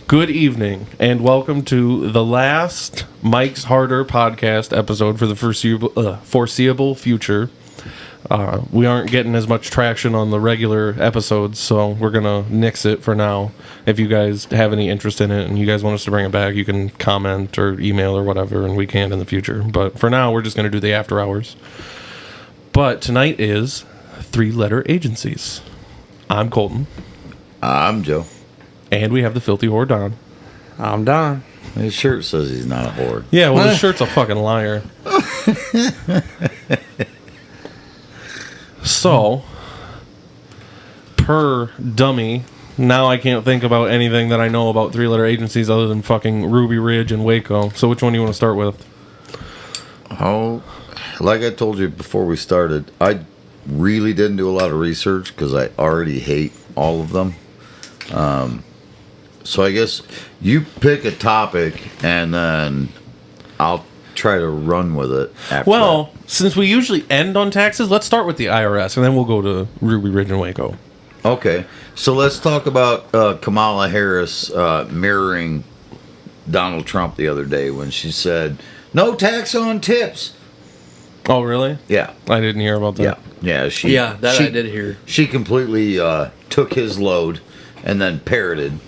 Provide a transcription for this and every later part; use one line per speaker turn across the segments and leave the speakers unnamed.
Good evening, and welcome to the last Mike's Harder podcast episode for the foreseeable future. We aren't getting as much traction on the regular episodes, so we're going to nix it for now. If you guys have any interest in it and you guys want us to bring it back, you can comment or email or whatever, and we can in the future. But for now, we're just going to do the after hours. But tonight is three-letter agencies. I'm Colton.
I'm Joe.
And we have the filthy whore, Don.
I'm Don.
His shirt says he's not a whore.
Yeah, well, his shirt's a fucking liar. So, per dummy, now I can't think about anything that I know about three-letter agencies other than fucking Ruby Ridge and Waco. So which one do you want to start with?
Oh, like I told you before we started, I really didn't do a lot of research because I already hate all of them. So I guess you pick a topic and then I'll try to run with it after
Well, since we usually end on taxes, let's start with the IRS, and then we'll go to Ruby Ridge and Waco.
Okay, so let's talk about Kamala Harris mirroring Donald Trump the other day when she said, no tax on tips.
Oh, really?
Yeah.
I didn't hear about that.
Yeah.
I did hear.
She completely took his load and then parroted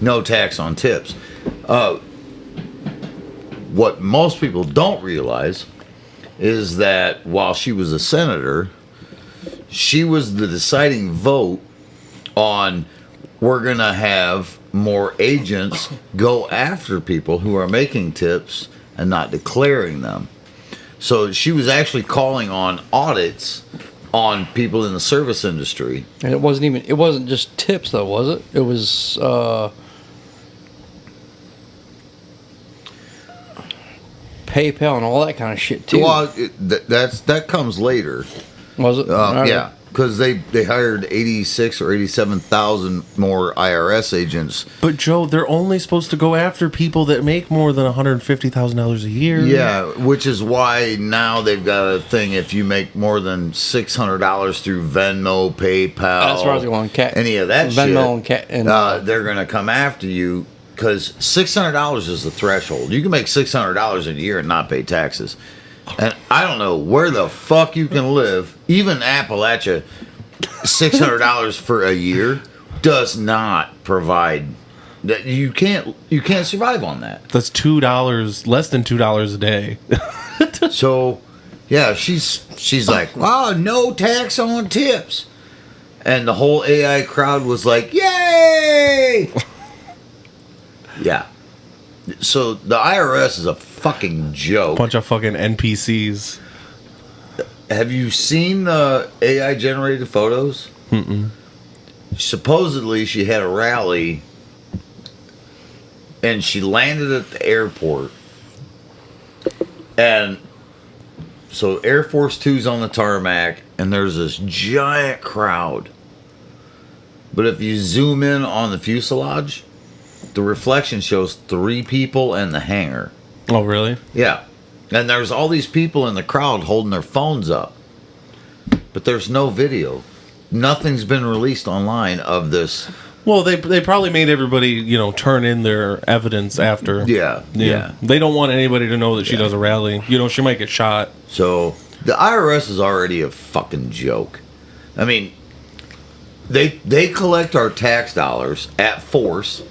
no tax on tips. What most people don't realize is that while she was a senator, she was the deciding vote on we're going to have more agents go after people who are making tips and not declaring them. So she was actually calling on audits on people in the service industry.
And it wasn't just tips though, was it? It was PayPal and all that kind of shit too.
Well, that comes later.
Was it?
Yeah, because they hired 86 or 87,000 more IRS agents.
But Joe, they're only supposed to go after people that make more than $150,000 a year.
Yeah, which is why now they've got a thing. If you make more than $600 through Venmo, PayPal,
That's where I was going.
Any of that
Venmo
shit,
and
they're going to come after you because $600 is the threshold. You can make $600 in a year and not pay taxes. And I don't know where the fuck you can live. Even Appalachia, $600 for a year does not provide that. You can't survive on that.
That's $2, less than $2 a day.
So, yeah, she's like, wow, no tax on tips, and the whole AI crowd was like, yay! Yeah. So the IRS is a fucking joke.
Bunch of fucking NPCs.
Have you seen the AI generated photos?
Mm-mm.
Supposedly she had a rally and she landed at the airport. And so Air Force Two's on the tarmac and there's this giant crowd. But if you zoom in on the fuselage, the reflection shows 3 people and the hangar.
Oh, really?
Yeah. And there's all these people in the crowd holding their phones up. But there's no video. Nothing's been released online of this.
Well, they probably made everybody, turn in their evidence after.
Yeah.
They don't want anybody to know that she does a rally. She might get shot.
So the IRS is already a fucking joke. I mean, they collect our tax dollars at force.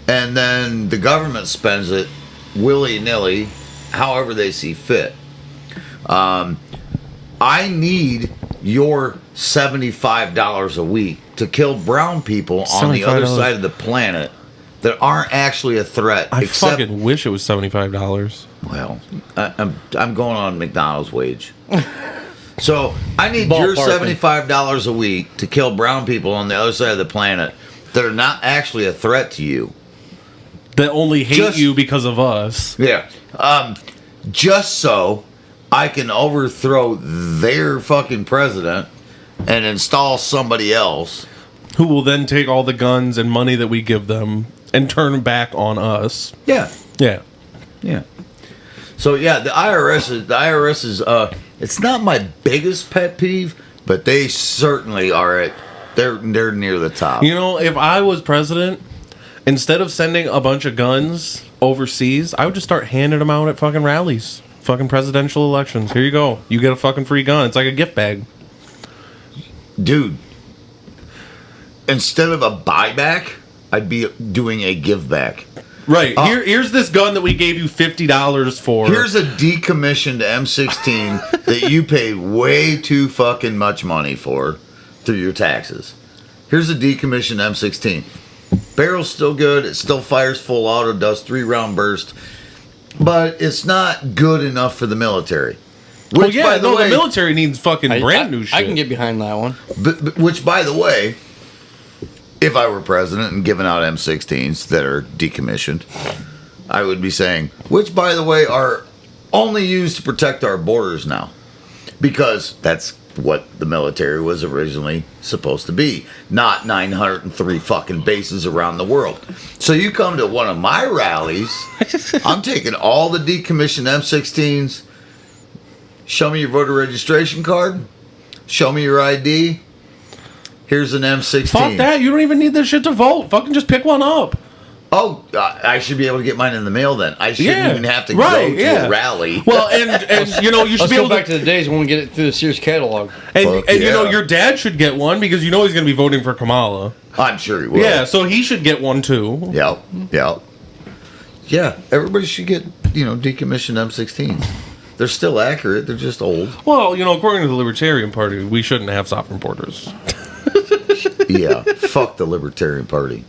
And then the government spends it willy-nilly, however they see fit. I need your $75 a week to kill brown people on the other side of the planet that aren't actually a threat.
I fucking wish it was $75.
Well, I'm going on McDonald's wage. So I need your $75 a week to kill brown people on the other side of the planet that are not actually a threat to you.
That only hate you because of us.
Yeah. Just so I can overthrow their fucking president and install somebody else.
Who will then take all the guns and money that we give them and turn back on us.
Yeah.
Yeah.
Yeah. So yeah, the IRS is it's not my biggest pet peeve, but they certainly are they're near the top.
If I was president Instead of sending a bunch of guns overseas, I would just start handing them out at fucking rallies. Fucking presidential elections. Here you go. You get a fucking free gun. It's like a gift bag.
Dude, instead of a buyback, I'd be doing a give back.
Right. Here's this gun that we gave you $50 for.
Here's a decommissioned M16 that you paid way too fucking much money for through your taxes. Here's a decommissioned M16. Barrel's still good. It still fires full auto, does 3-round burst. But it's not good enough for the military. Which,
the
way,
military needs fucking brand new shit.
I can get behind that one.
which, by the way, if I were president and giving out M16s that are decommissioned, I would be saying, which, by the way, are only used to protect our borders now. Because that's what the military was originally supposed to be. Not 903 fucking bases around the world. So you come to one of my rallies, I'm taking all the decommissioned M16s. Show me your voter registration card. Show me your ID. Here's an M16.
Fuck that. You don't even need this shit to vote. Fucking just pick one up.
Oh, I should be able to get mine in the mail then. I shouldn't even have to go to a rally.
Well, and you know, you should
Let's
be
go
able
back to the days when we get it through the Sears catalog.
And you know,
yeah.
your dad should get one because you know he's going to be voting for Kamala.
I'm sure he will.
Yeah, so he should get one too.
Yep. Yeah, everybody should get, decommissioned M16s. They're still accurate. They're just old.
Well, you know, according to the Libertarian Party, we shouldn't have sovereign borders.
Yeah, fuck the Libertarian Party.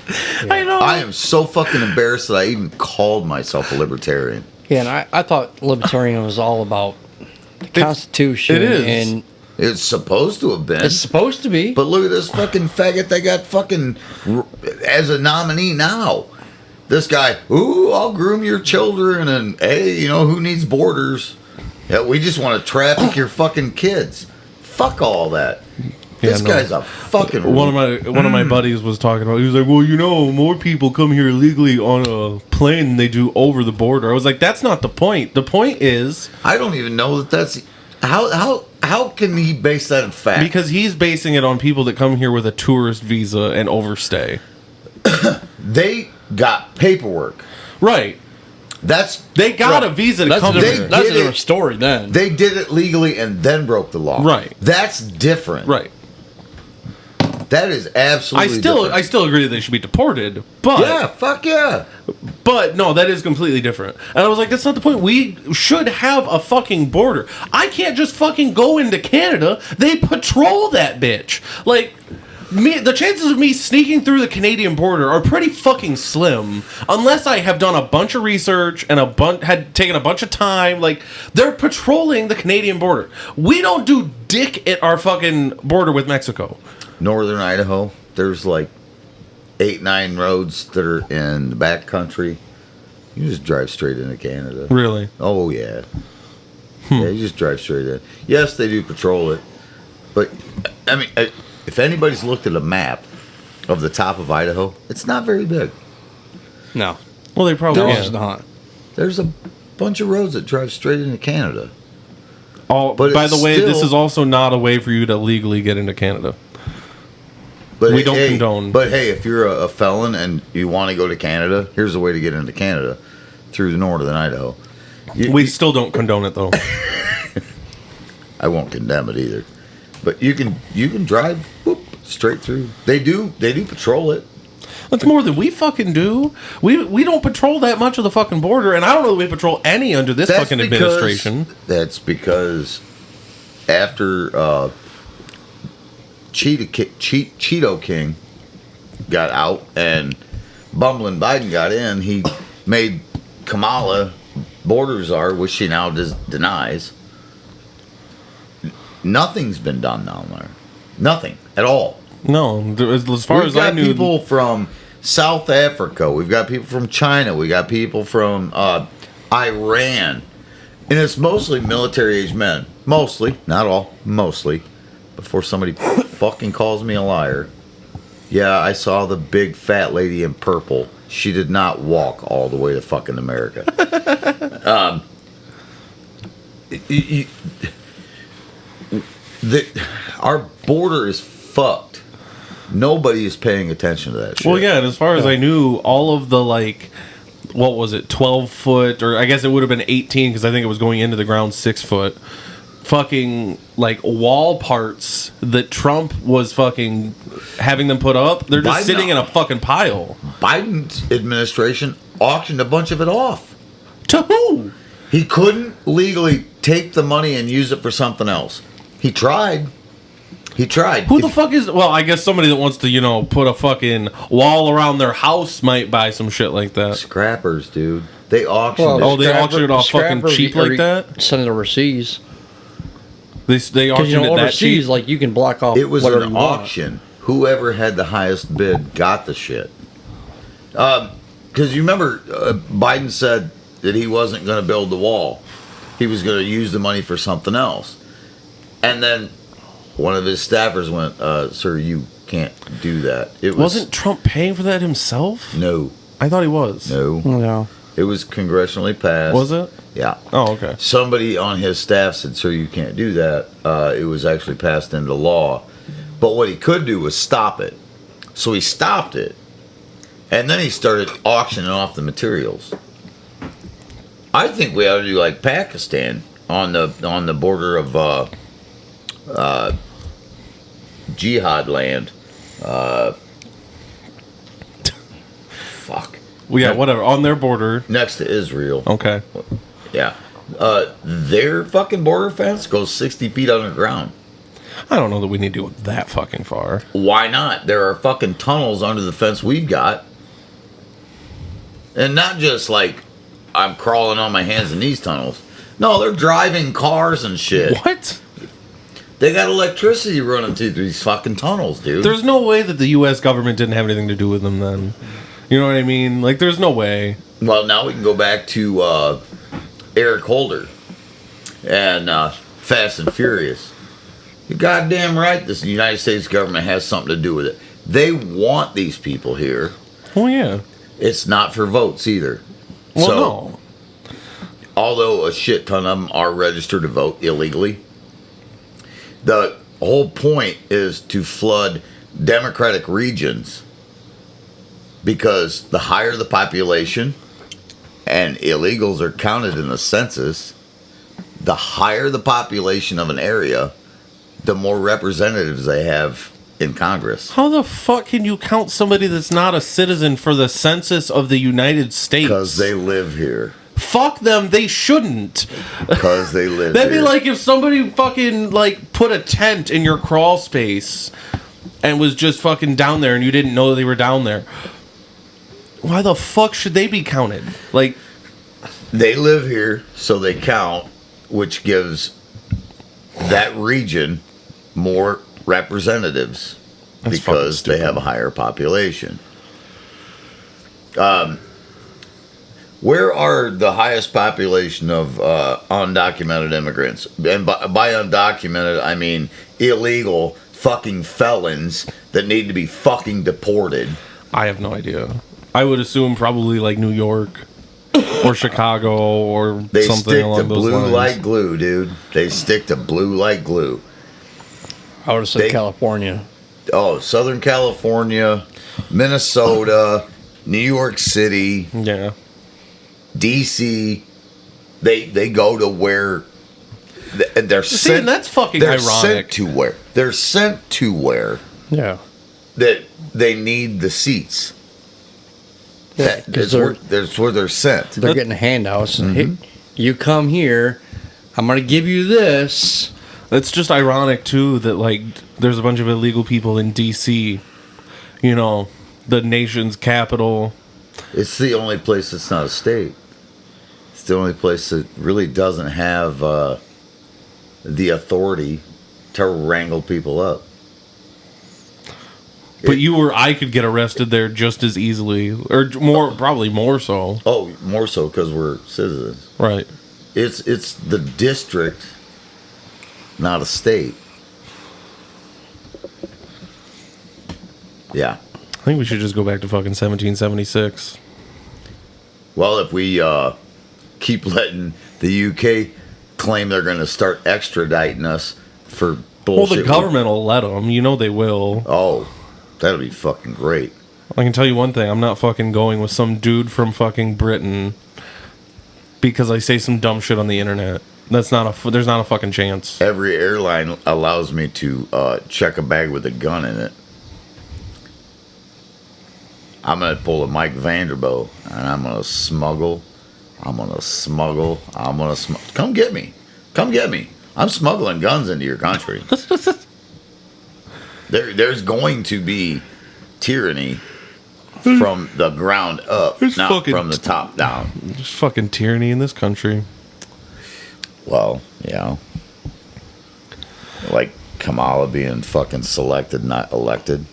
Yeah.
I know.
I am so fucking embarrassed that I even called myself a libertarian.
Yeah, and I thought libertarian was all about the Constitution.
it is.
And
It's supposed to have been.
it's supposed to be.
But look at this fucking faggot they got fucking as a nominee now. This guy, ooh, I'll groom your children, and hey, who needs borders? Yeah, we just want to traffic your fucking kids. Fuck all that. This guy's a fucking
one of my buddies was talking about. He was like, "Well, more people come here illegally on a plane than they do over the border." I was like, "That's not the point. The point is
I don't even know that's how can he base that in fact?
because he's basing it on people that come here with a tourist visa and overstay."
They got paperwork.
Right. They got a visa to
That's
come
a
here.
different, that's a different story then.
They did it legally and then broke the law.
Right.
That's different.
Right.
That is absolutely different.
I still agree that they should be deported, but
Yeah, fuck yeah.
But no, that is completely different. And I was like, that's not the point. We should have a fucking border. I can't just fucking go into Canada. They patrol that bitch. Like, the chances of me sneaking through the Canadian border are pretty fucking slim. Unless I have done a bunch of research and had taken a bunch of time. Like, they're patrolling the Canadian border. We don't do dick at our fucking border with Mexico.
Northern Idaho, there's like 8-9 roads that are in the back country. You just drive straight into Canada.
Really?
Oh, yeah. Yeah, you just drive straight in. Yes, they do patrol it. But, I mean, if anybody's looked at a map of the top of Idaho, it's not very big.
No.
Well, they probably
It's
are.
not.
There's a bunch of roads that drive straight into Canada.
But
But
by
it's
the way, this
still-
is also not a way for you to legally get into Canada.
But
We don't condone.
But hey, if you're a felon and you want to go to Canada, here's a way to get into Canada through the northern Idaho.
We still don't condone it, though.
I won't condemn it either. But you can drive straight through. They do patrol it.
That's more than we fucking do. We don't patrol that much of the fucking border, and I don't know that we patrol any under this fucking administration.
That's because after Cheeto King got out and bumbling Biden got in, he made Kamala border czar, which she now denies. Nothing's been done down there. Nothing at all.
No, as far as I knew,
people from South Africa. We've got people from China. We got people from Iran. And it's mostly military-age men. Mostly. Not all. Mostly. Before somebody fucking calls me a liar. Yeah, I saw the big fat lady in purple. She did not walk all the way to fucking America. Our border is fucked Nobody is paying attention to that shit.
Well, yeah, and as far as I knew, all of the, like, what was it, 12 foot, or I guess it would have been 18 because I think it was going into the ground 6 foot, fucking, like, wall parts that Trump was fucking having them put up, they're just sitting in a fucking pile.
Biden's administration auctioned a bunch of it off.
To who?
He couldn't legally take the money and use it for something else. He tried.
Who the fuck is... Well, I guess somebody that wants to, you know, put a fucking wall around their house might buy some shit like that.
Scrappers, dude. They auctioned it.
Oh, they auctioned it off fucking cheap like that?
Send it overseas.
They
Because,
auctioned
you know,
it that
overseas,
cheap?
like, you can block off
It was
whatever
an
you want.
auction. Whoever had the highest bid got the shit. Because you remember, Biden said that he wasn't going to build the wall. He was going to use the money for something else. And then one of his staffers went, sir, you can't do that. It
Wasn't Trump paying for that himself?
No.
I thought he was.
No.
No.
It was congressionally passed.
Was it?
Yeah.
Oh, okay.
Somebody on his staff said, sir, you can't do that. It was actually passed into law. But what he could do was stop it. So he stopped it. And then he started auctioning off the materials. I think we ought to do like Pakistan on the border of jihad land. Fuck.
Well, yeah, whatever. On their border.
Next to Israel.
Okay.
Yeah. Their fucking border fence goes 60 feet underground.
I don't know that we need to go that fucking far.
Why not? There are fucking tunnels under the fence we've got. And not just like I'm crawling on my hands in these tunnels. No, they're driving cars and shit.
What?
They got electricity running through these fucking tunnels, dude.
There's no way that the U.S. government didn't have anything to do with them then. You know what I mean? Like, there's no way.
Well, now we can go back to Eric Holder and Fast and Furious. You're goddamn right the United States government has something to do with it. They want these people here.
Oh, yeah.
It's not for votes either.
Well,
So,
no.
although a shit ton of them are registered to vote illegally, the whole point is to flood Democratic regions because the higher the population, and illegals are counted in the census, the higher the population of an area, the more representatives they have in Congress.
How the fuck can you count somebody that's not a citizen for the census of the United States?
Because they live here.
Fuck them, they shouldn't.
Because they live
That'd
here.
be like if somebody fucking, like, put a tent in your crawl space and was just fucking down there and you didn't know they were down there. Why the fuck should they be counted? Like,
They live here, so they count, which gives that region more representatives
That's
because
fucking
they
stupid.
have a higher population. Where are the highest population of undocumented immigrants? And by undocumented, I mean illegal fucking felons that need to be fucking deported.
I have no idea. I would assume probably like New York or Chicago or
They
something
stick to
along those
blue
lines.
like glue, dude. They stick to blue like glue.
I would have said
They-
California.
Oh, Southern California, Minnesota, New York City,
Yeah.
DC. They go to where they're
See,
sent.
and that's fucking
they're
ironic.
sent to where they're sent to where
Yeah.
that they need the seats.
Yeah,
That's where they're sent.
They're getting handouts. And,
Mm-hmm.
hey, you come here, I'm going to give you this.
It's just ironic too that like there's a bunch of illegal people in DC, you know, the nation's capital.
It's the only place that's not a state. It's the only place that really doesn't have the authority to wrangle people up.
But I could get arrested there just as easily, or more, probably more so.
Oh, more so because we're citizens.
Right.
It's the district, not a state. Yeah.
I think we should just go back to fucking 1776.
Well, if we keep letting the UK claim they're going to start extraditing us for
Well,
bullshit.
the government will let them. You know they will.
Oh, That'll be fucking great.
I can tell you one thing. I'm not fucking going with some dude from fucking Britain because I say some dumb shit on the internet. There's not a fucking chance.
Every airline allows me to check a bag with a gun in it. I'm going to pull a Mike Vanderbilt, and I'm going to smuggle. Come get me. I'm smuggling guns into your country. There's going to be tyranny from the ground up, not from the top down.
There's fucking tyranny in this country.
Well, yeah. Like Kamala being fucking selected, not elected.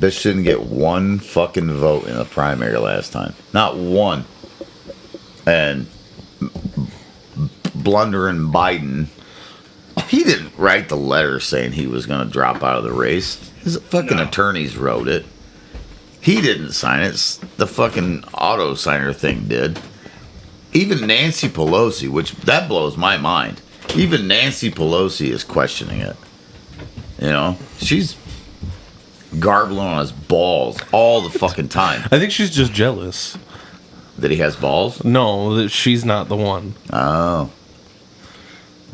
Bitch didn't get one fucking vote in the primary last time. Not one. And blundering Biden, he didn't write the letter saying he was going to drop out of the race. His fucking attorneys wrote it. He didn't sign it. The fucking auto signer thing did. Even Nancy Pelosi, which that blows my mind. Even Nancy Pelosi is questioning it. You know, she's garbling on his balls all the fucking time.
I think she's just jealous.
That he has balls?
No, that she's not the one.
Oh.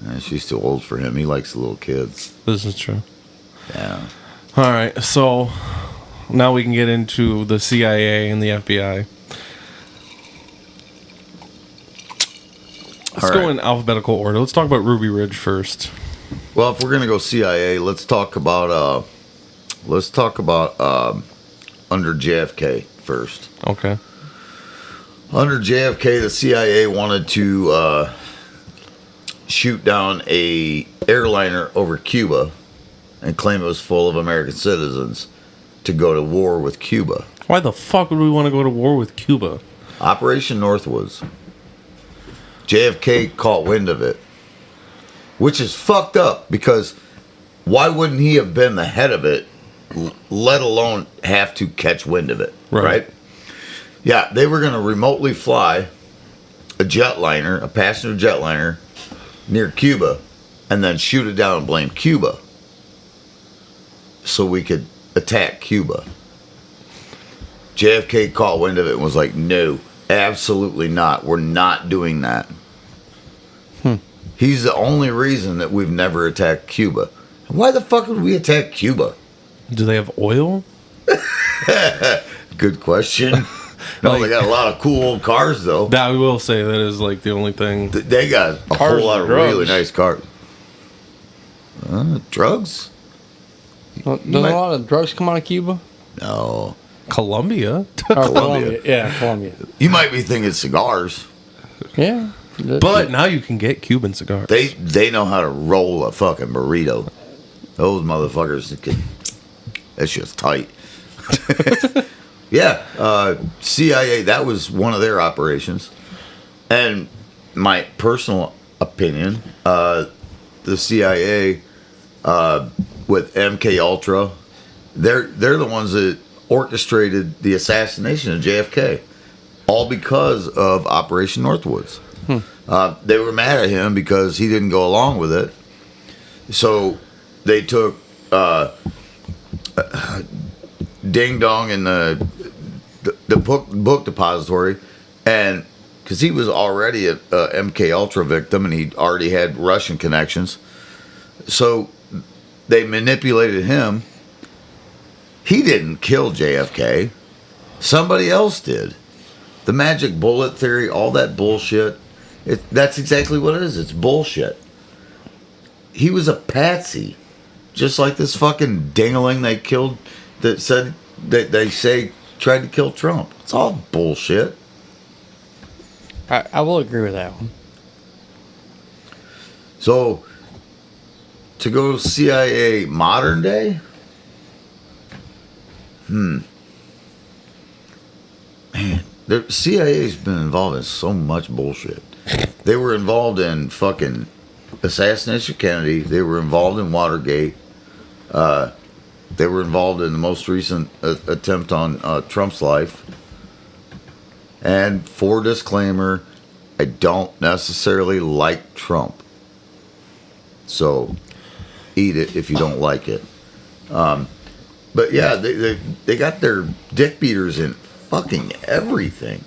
Yeah, she's too old for him. He likes the little kids.
This is true.
Yeah.
All right, so now we can get into the CIA and the FBI. Let's go in alphabetical order. Let's talk about Ruby Ridge first.
Well, if we're gonna go CIA, let's talk about under JFK first.
Okay.
Under JFK, the CIA wanted to shoot down a airliner over Cuba and claim it was full of American citizens to go to war with Cuba.
Why the fuck would we want to go to war with Cuba?
Operation Northwoods. JFK caught wind of it, which is fucked up because why wouldn't he have been the head of it, let alone have to catch wind of it, right? Yeah, they were going to remotely fly a jetliner, a passenger jetliner, near Cuba, and then shoot it down and blame Cuba so we could attack Cuba. JFK caught wind of it and was like, no, absolutely not. We're not doing that. He's the only reason that we've never attacked Cuba. Why the fuck would we attack Cuba?
Do they have oil?
Good question. No, they got a lot of cool old cars, though.
That I will say that is like the only thing.
They got a
Cars
whole lot of
and drugs.
really nice cars. Drugs?
Well, does a lot of drugs come out of Cuba?
No.
Colombia.
Or
Colombia.
Yeah, Colombia.
You might be thinking cigars.
Yeah.
But now you can get Cuban cigars.
They know how to roll a fucking burrito. Those motherfuckers, that's just tight. Yeah, CIA, that was one of their operations. And my personal opinion, the CIA with MK Ultra, they're the ones that orchestrated the assassination of JFK, all because of Operation Northwoods. They were mad at him because he didn't go along with it. So they took Ding Dong and the book depository, and because he was already a MK Ultra victim and he already had Russian connections, so they manipulated him. He didn't kill JFK. Somebody else did. The magic bullet theory, all that bullshit. That's exactly what it is. It's bullshit. He was a patsy. Just like this fucking dingaling they killed that said that they say tried to kill Trump. It's all bullshit.
I will agree with that one.
So, to go CIA modern day? Man, the CIA's been involved in so much bullshit. They were involved in fucking assassination of Kennedy. They were involved in Watergate. They were involved in the most recent attempt on Trump's life. And for disclaimer, I don't necessarily like Trump. So, eat it if you don't like it. But yeah, they got their dick beaters in fucking everything.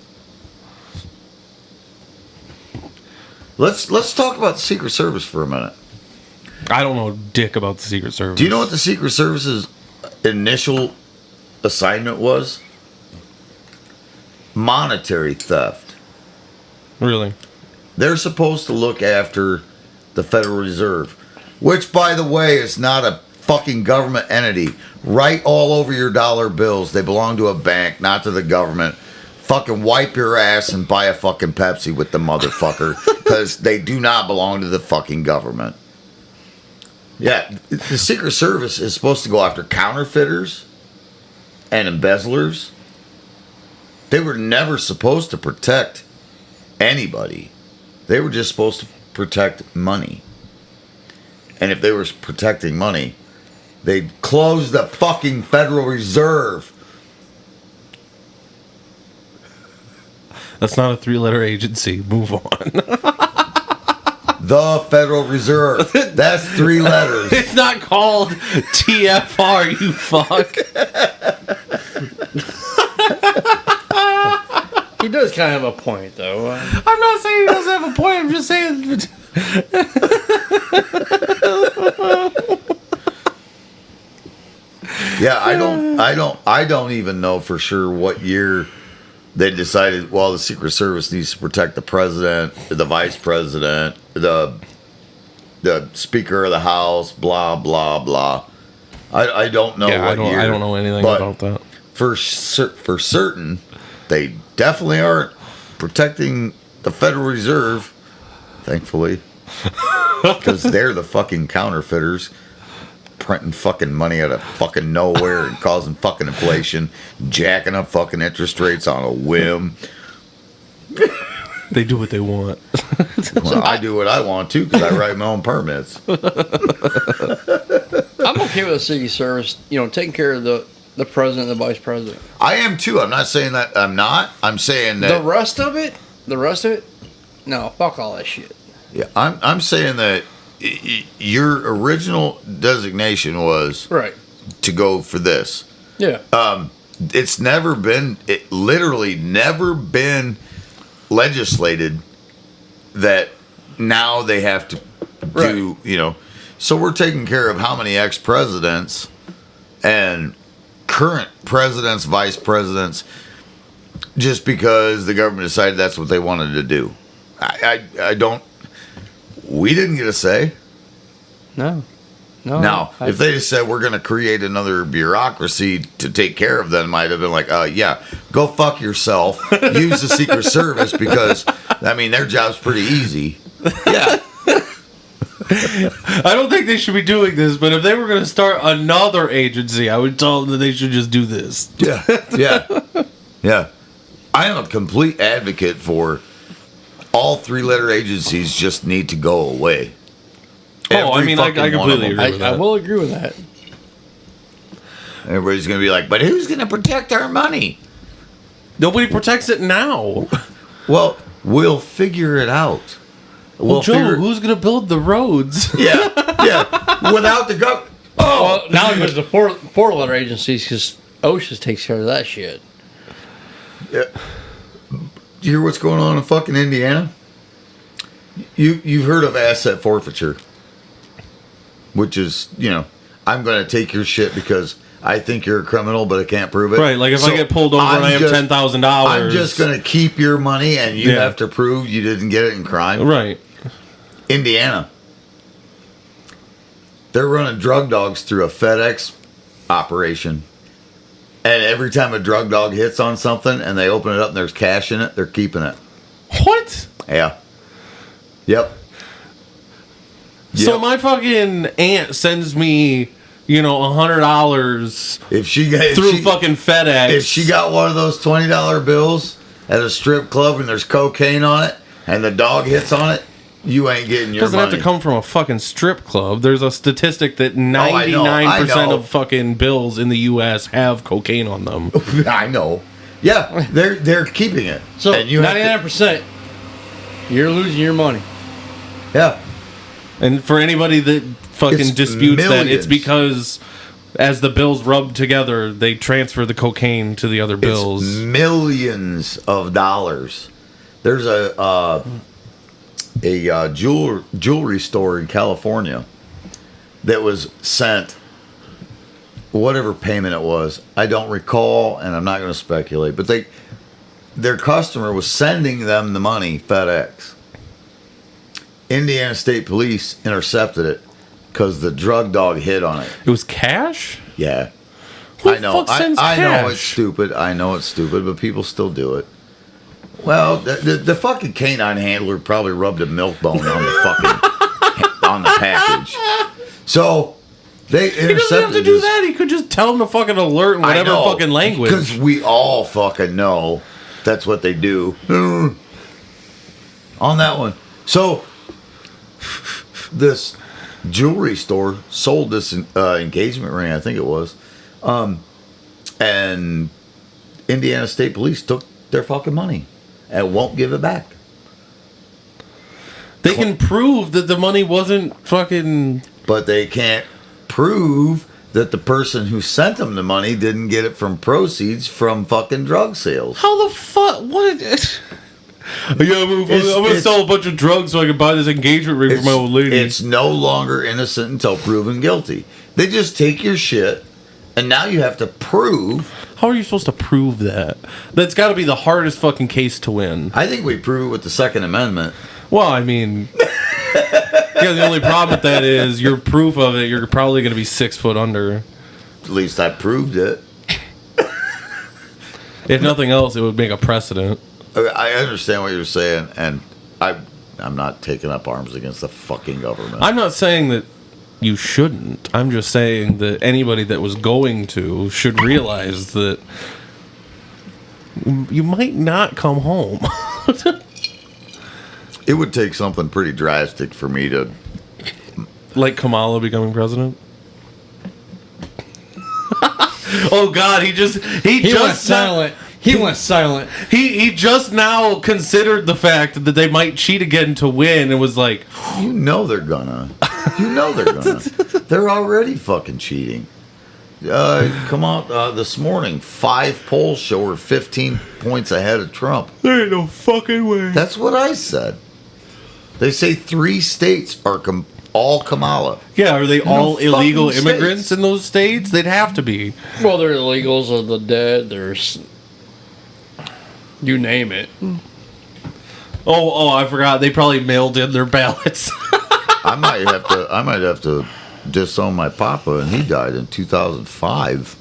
Let's talk about the Secret Service for a minute.
I don't know dick about the Secret Service.
Do you know what the Secret Service's initial assignment was? Monetary theft.
Really?
They're supposed to look after the Federal Reserve, which, by the way, is not a fucking government entity. Write all over your dollar bills they belong to a bank, not to the government. Fucking wipe your ass and buy a fucking Pepsi with the motherfucker, because they do not belong to the fucking government. Yeah, the Secret Service is supposed to go after counterfeiters and embezzlers. They were never supposed to protect anybody. They were just supposed to protect money. And if they were protecting money, they'd close the fucking Federal Reserve.
That's not a 3-letter agency. Move on.
The Federal Reserve. That's 3 letters.
It's not called TFR, you fuck.
He does kind of have a point, though.
I'm not saying he doesn't have a point. I'm just saying.
Yeah, I don't even know for sure what year they decided, well, the Secret Service needs to protect the president, the vice president, the Speaker of the House, blah, blah, blah. I don't know what year.
I don't know anything
but
about that.
For certain, they definitely aren't protecting the Federal Reserve, thankfully. Because they're the fucking counterfeiters. Printing fucking money out of fucking nowhere and causing fucking inflation, jacking up fucking interest rates on a whim.
They do what they want.
Well, I do what I want to because I write my own permits.
I'm okay with the Secret Service, taking care of the president and the vice president.
I am too. I'm not saying that I'm not. I'm saying that
The rest of it, no, fuck all that shit.
yeah, I'm saying that your original designation was
Right.
to go for this.
Yeah.
It's literally never been legislated that now they have to do, so we're taking care of how many ex-presidents and current presidents, vice presidents, just because the government decided that's what they wanted to do. We didn't get a say.
No.
Now, if they just said we're going to create another bureaucracy to take care of them, might have been like, yeah, go fuck yourself. Use the Secret Service because, their job's pretty easy. Yeah.
I don't think they should be doing this, but if they were going to start another agency, I would tell them that they should just do this.
Yeah. I am a complete advocate for all 3-letter agencies just need to go away.
I completely agree with that.
I will agree with that.
Everybody's going to be like, but who's going to protect our money?
Nobody protects it now.
Well, we'll figure it out.
Well, Joe, who's going to build the roads?
Yeah. Without the government.
Well, now it goes to 4-letter agencies because OSHA takes care of that shit.
Yeah. You hear what's going on in fucking Indiana? You've heard of asset forfeiture, which is, I'm going to take your shit because I think you're a criminal, but I can't prove it.
Right, like if I get pulled over and I have $10,000.
I'm just going to keep your money and you have to prove you didn't get it in crime.
Right.
Indiana. They're running drug dogs through a FedEx operation. And every time a drug dog hits on something and they open it up and there's cash in it, they're keeping it.
What?
Yeah. Yep.
So my fucking aunt sends me, $100 through fucking FedEx.
If she got one of those $20 bills at a strip club and there's cocaine on it and the dog hits on it, you ain't getting your
money. It doesn't have to come from a fucking strip club. There's a statistic that 99% of fucking bills in the U.S. have cocaine on them.
I know. Yeah, they're keeping it.
So and 99%, you're losing your money.
Yeah.
And for anybody that fucking disputes that, it's because As the bills rub together, they transfer the cocaine to the other bills.
It's millions of dollars. There's a jewelry store in California that was sent whatever payment it was. I don't recall, and I'm not going to speculate. But their customer was sending them the money, FedEx. Indiana State Police intercepted it because the drug dog hit on it.
It was cash?
Yeah.
Who
I know.
the fuck sends
I know
cash?
it's stupid. I know it's stupid, but people still do it. Well, the fucking canine handler probably rubbed a milk bone on the fucking on the package. So they intercepted.
He doesn't have to do that. He could just tell them to fucking alert in whatever fucking language.
Because we all fucking know that's what they do. On that one. So this jewelry store sold this engagement ring, I think it was, and Indiana State Police took their fucking money and won't give it back.
They can prove that the money wasn't fucking...
But they can't prove that the person who sent them the money didn't get it from proceeds from fucking drug sales.
How the fuck? What? Yeah, I'm gonna sell a bunch of drugs so I can buy this engagement ring for my old lady.
It's no longer innocent until proven guilty. They just take your shit, and now you have to prove.
How are you supposed to prove that? That's got to be the hardest fucking case to win.
I think we prove it with the Second Amendment.
Well, I mean, yeah. The only problem with that is your proof of it. You're probably going to be 6 foot under.
At least I proved it.
If nothing else, it would make a precedent.
I understand what you're saying, and I'm not taking up arms against the fucking government.
I'm not saying that you shouldn't. I'm just saying that anybody that was going to should realize that you might not come home.
It would take something pretty drastic for me to...
Like Kamala becoming president? Oh God, he just
went silent. He went silent.
He just now considered the fact that they might cheat again to win and was like,
You know they're gonna. They're already fucking cheating. Come on, this morning, 5 polls show her 15 points ahead of Trump.
there ain't no fucking way.
That's what I said. They say 3 states are all Kamala.
Yeah, are they all
fucking
illegal
states.
immigrants in those states? They'd have to be.
Well, there's illegals of the dead. There's... You name it.
Oh, I forgot. They probably mailed in their ballots.
I might have to disown my papa, and he died in 2005.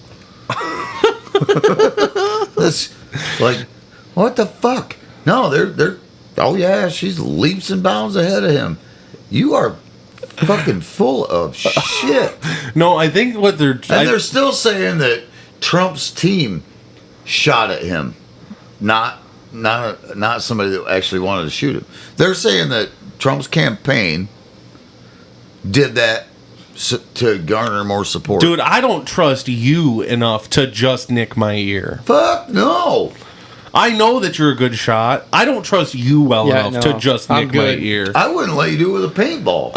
That's like, what the fuck? No, they're. Oh yeah, she's leaps and bounds ahead of him. You are fucking full of shit.
No, I think what they're...
And they're still saying that Trump's team shot at him, not somebody that actually wanted to shoot him. They're saying that Trump's campaign did that to garner more support.
Dude, I don't trust you enough to just nick my ear.
Fuck no.
I know that you're a good shot. I don't trust you well enough to just
I'm
nick my
good.
ear.
I wouldn't let you do it with a paintball.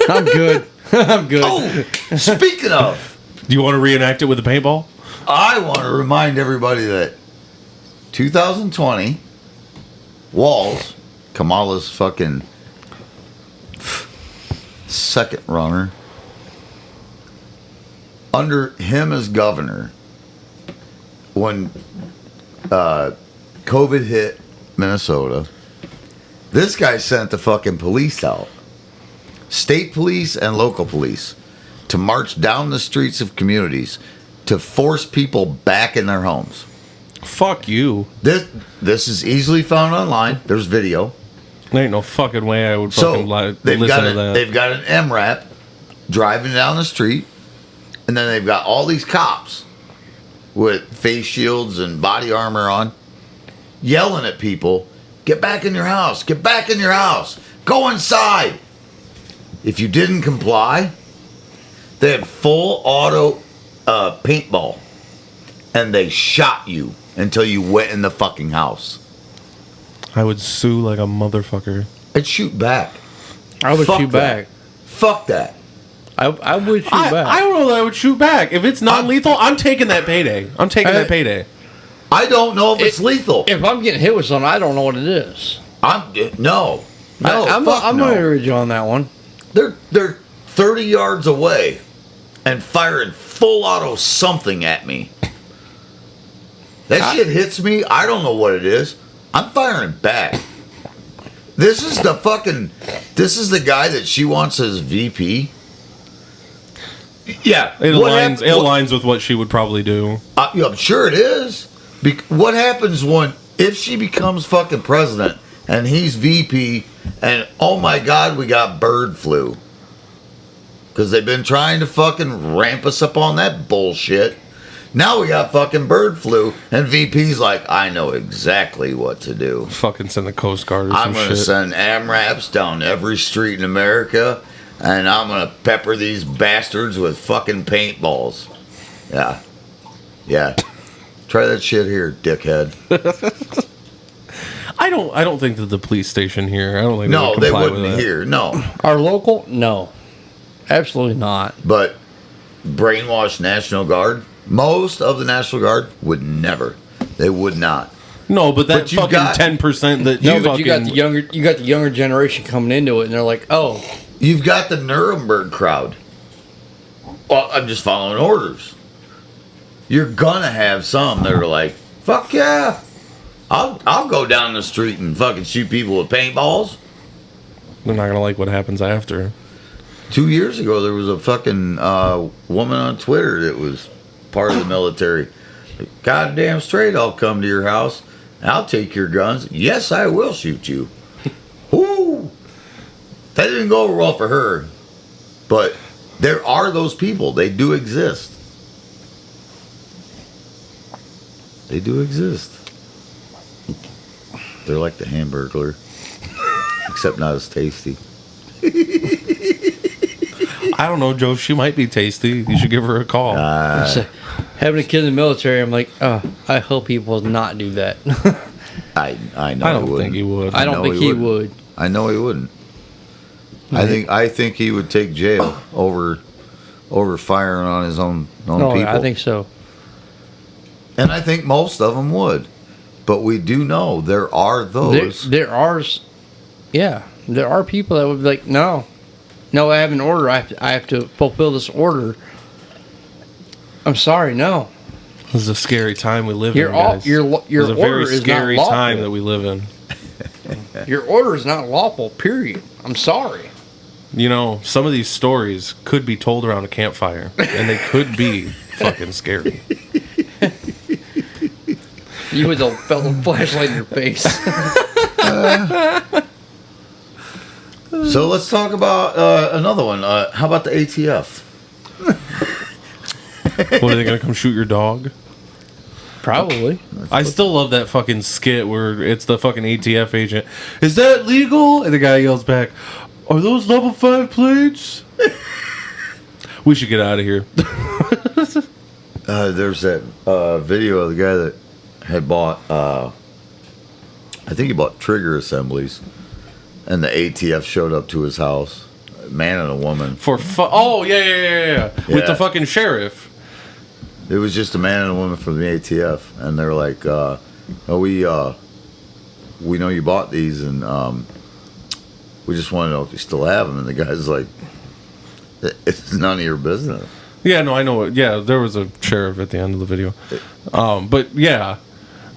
I'm good. I'm good.
Oh, speaking of,
Do you want to reenact it with a paintball?
I want to remind everybody that 2020, Walz, Kamala's fucking second runner, under him as governor, when COVID hit Minnesota, this guy sent the fucking police out, state police and local police, to march down the streets of communities to force people back in their homes.
Fuck you.
This is easily found online. There's video.
There ain't no fucking way I would
So
fucking
they've
listen
got
to that.
they've got an MRAP driving down the street, and then they've got all these cops with face shields and body armor on, yelling at people, "Get back in your house! Get back in your house! Go inside!" If you didn't comply, they had full auto paintball, and they shot you until you went in the fucking house.
I would sue like a motherfucker.
I'd shoot back.
I would
Fuck
shoot
that.
back.
Fuck that.
I would shoot
I
back.
don't know that I would shoot back. If it's non-lethal, I'm taking that payday. I'm taking that payday.
I don't know if it's lethal.
If I'm getting hit with something, I don't know what it is.
No.
I'm
no.
going to agree with you on that one.
They're 30 yards away and firing full auto something at me. That shit hits me. I don't know what it is. I'm firing back. This is the guy that she wants as VP. Yeah.
It aligns with what she would probably do.
I'm sure it is. What happens if she becomes fucking president and he's VP and oh my God, we got bird flu? Because they've been trying to fucking ramp us up on that bullshit. Now we got fucking bird flu and VP's like, I know exactly what to do.
Fucking send the Coast Guard or some
I'm going to
shit.
send AMRAPs down every street in America and I'm going to pepper these bastards with fucking paintballs. Yeah. Yeah. Try that shit here, dickhead.
I don't think that the police station here. I don't think
No,
would
they
comply with
wouldn't
that.
hear. No.
Our local? No. Absolutely not.
But brainwashed National Guard, most of the National Guard would never. They would not.
No, but that
But you
fucking
got-
10% that
No,
you
but
fucking
you got the younger generation coming into it, and they're like, oh,
You've got the Nuremberg crowd. Well, I'm just following orders. You're gonna have some that are like, fuck yeah. I'll go down the street and fucking shoot people with paintballs.
they're not gonna like what happens after.
2 years ago, there was a fucking woman on Twitter that was part of the military. Goddamn straight, I'll come to your house. I'll take your guns. Yes, I will shoot you. Whoo! That didn't go over well for her. But there are those people. They do exist. They do exist. They're like the Hamburglar. Except not as tasty.
I don't know, Joe. She might be tasty. You should give her a call.
having a kid in the military, I'm like, oh, I hope he will not do that.
I know
I
he
don't
wouldn't.
think he would.
I don't
know
think
he
he
wouldn't.
would.
I know he wouldn't. I think he would take jail over firing on his own
No,
people.
I think so.
And I think most of them would. But we do know there are those.
There are people that would be like, no, I have an order. I have to fulfill this order. I'm sorry, no.
This is a scary time we live
Your
in,
all-
guys.
your
It's a very
order is not
scary
lawful.
time that we live in.
Your order is not lawful, period. I'm sorry.
You know, some of these stories could be told around a campfire, and they could be fucking scary.
You would have felt a flashlight in your face.
So let's talk about another one. How about the ATF?
What, are they going to come shoot your dog?
Probably.
I still love that fucking skit where it's the fucking ATF agent. Is that legal? And the guy yells back, are those level 5 plates? We should get out of here.
There's that video of the guy that had bought, I think he bought trigger assemblies, and the ATF showed up to his house, a man and a woman.
Oh, yeah. With
Yeah.
the fucking sheriff.
It was just a man and a woman from the ATF, and they're like, we know you bought these, and we just want to know if you still have them. And the guy's like, it's none of your business.
Yeah, no, I know. Yeah, there was a sheriff at the end of the video. But yeah,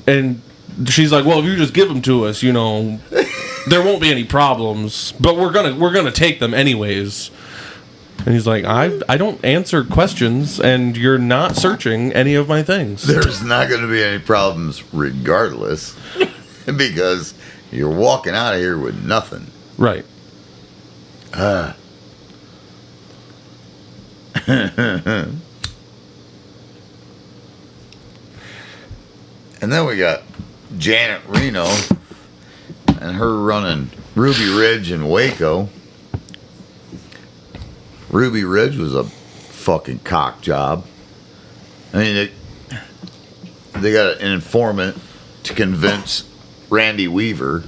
and she's like, well, if you just give them to us, you know, there won't be any problems. But we're gonna take them anyways. And he's like, I don't answer questions, and you're not searching any of my things.
There's not going to be any problems regardless, because you're walking out of here with nothing.
Right.
And then we got Janet Reno and her running Ruby Ridge in Waco. Ruby Ridge was a fucking cock job. I mean, they got an informant to convince Randy Weaver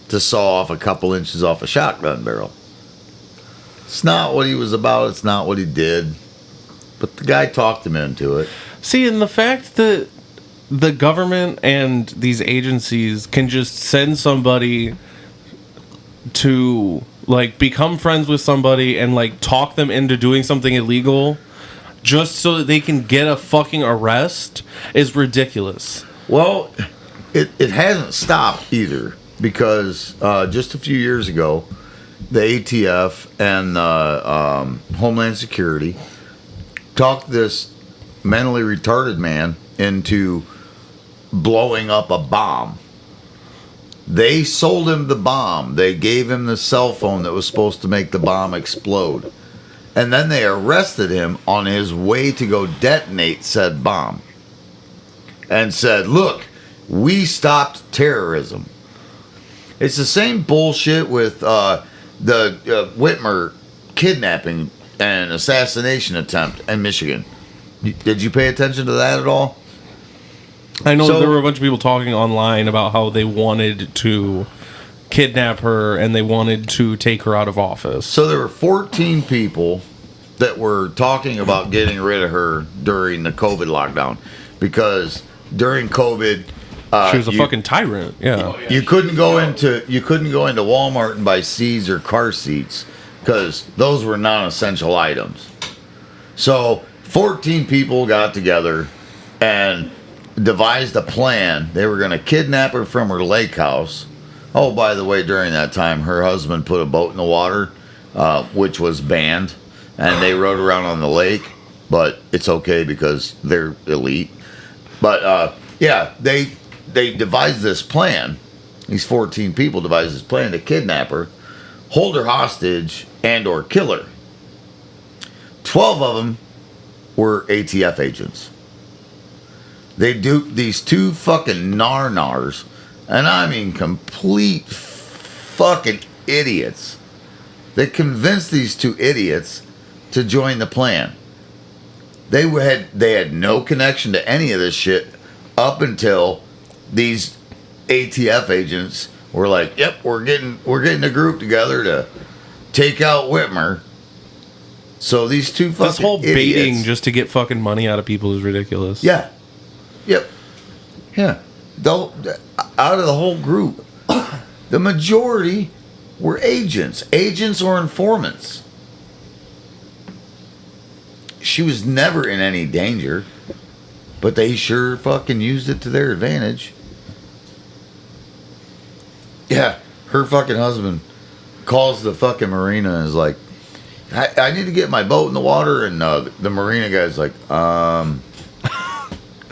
to saw off a couple inches off a shotgun barrel. It's not what he was about. It's not what he did. But the guy talked him into it.
See, and the fact that the government and these agencies can just send somebody to like become friends with somebody and like talk them into doing something illegal just so that they can get a fucking arrest is ridiculous.
Well, it hasn't stopped either, because just a few years ago, the ATF and Homeland Security talked this mentally retarded man into blowing up a bomb. They sold him the bomb. They gave him the cell phone that was supposed to make the bomb explode. And then they arrested him on his way to go detonate said bomb. And said, look, we stopped terrorism. It's the same bullshit with the Whitmer kidnapping and assassination attempt in Michigan. Did you pay attention to that at all?
I know
So-
there were a bunch of people talking online about how they wanted to kidnap her and they wanted to take her out of office.
So there were 14 people that were talking about getting rid of her during the COVID lockdown, because during COVID,
She was a fucking tyrant. Yeah.
you couldn't go into Walmart and buy seeds or car seats because those were non-essential items. So 14 people got together and devised a plan. They were going to kidnap her from her lake house. Oh, by the way, during that time, her husband put a boat in the water, which was banned, and they rode around on the lake. But it's okay because they're elite. But yeah, they devised this plan. These 14 people devised this plan to kidnap her, hold her hostage, and or kill her. 12 of them were ATF agents. They duped these two fucking narnars, and I mean complete fucking idiots. They convinced these two idiots to join the plan. They had no connection to any of this shit up until these ATF agents were like, "Yep, we're getting a group together to take out Whitmer." So these two fucking
This whole
idiots,
baiting just to get fucking money out of people is ridiculous.
yeah, yep, yeah. Out of the whole group, the majority were agents or informants. She was never in any danger, but they sure fucking used it to their advantage. Yeah, her fucking husband calls the fucking marina and is like, I need to get my boat in the water, and the marina guy's like,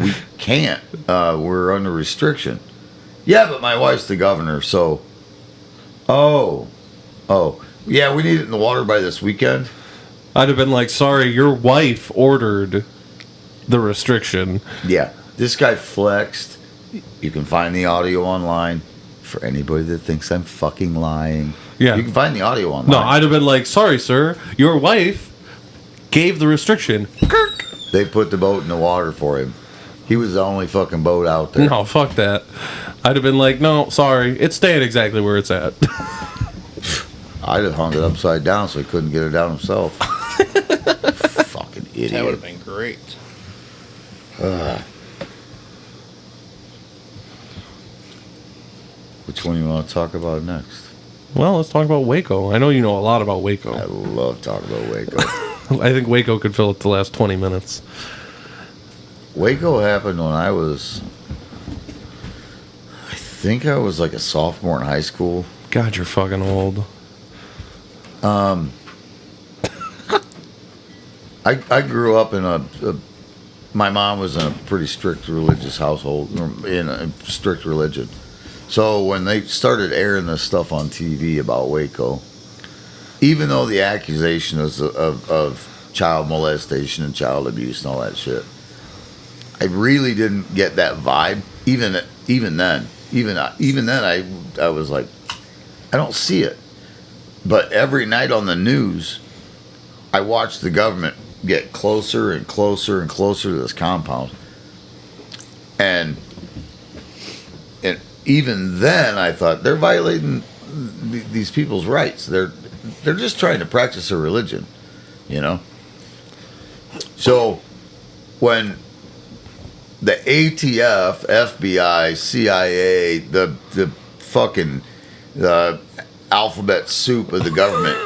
we can't. We're under restriction. Yeah, but my wife's the governor, so. Oh, yeah, we need it in the water by this weekend.
I'd have been like, sorry, your wife ordered the restriction.
Yeah, this guy flexed. You can find the audio online for anybody that thinks I'm fucking lying.
Yeah.
You can find the audio online.
No, I'd have been like, sorry, sir, your wife gave the restriction. Kirk.
They put the boat in the water for him. He was the only fucking boat out there.
No, fuck that. I'd have been like, no, sorry, it's staying exactly where it's at.
I'd have hung it upside down so he couldn't get it down himself. Fucking idiot.
That would have been great.
Which one you want to talk about next?
Well, let's talk about Waco. I know you know a lot about Waco.
I love talking about Waco.
I think Waco could fill up the last 20 minutes.
Waco happened when I think I was like a sophomore in high school.
God, you're fucking old.
I grew up in my mom was in a pretty strict religious household, in a strict religion. So when they started airing this stuff on TV about Waco, even though the accusation is of child molestation and child abuse and all that shit, I really didn't get that vibe. Even then, I was like, I don't see it. But every night on the news, I watched the government get closer and closer and closer to this compound. And even then, I thought they're violating these people's rights. they're just trying to practice a religion, you know. So when the ATF, FBI, CIA, the fucking the alphabet soup of the government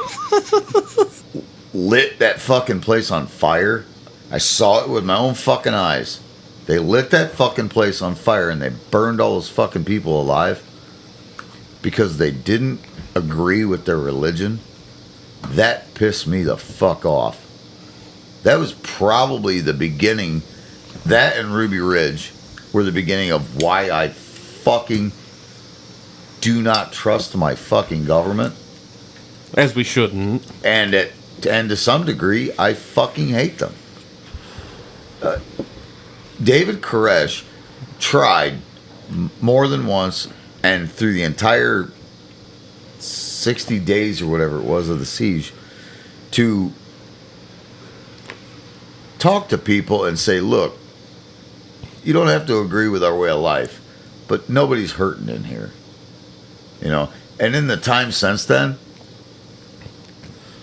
lit that fucking place on fire, I saw it with my own fucking eyes. They lit that fucking place on fire and they burned all those fucking people alive because they didn't agree with their religion. That pissed me the fuck off. That was probably the beginning. That and Ruby Ridge were the beginning of why I fucking do not trust my fucking government.
As we shouldn't.
And to some degree, I fucking hate them. David Koresh tried more than once, and through the entire 60 days or whatever it was of the siege, to talk to people and say, look, you don't have to agree with our way of life, but nobody's hurting in here. You know, and in the time since then,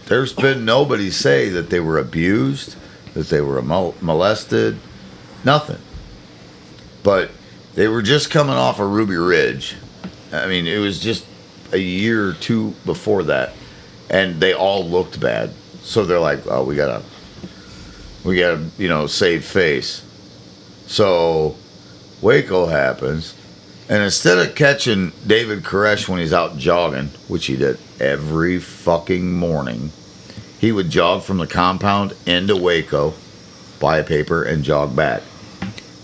there's been nobody say that they were abused, that they were molested, nothing. But they were just coming off of Ruby Ridge. I mean, it was just a year or two before that, and they all looked bad. So they're like, oh, we gotta, you know, save face. So Waco happens. And instead of catching David Koresh when he's out jogging, which he did every fucking morning, he would jog from the compound into Waco, buy a paper, and jog back.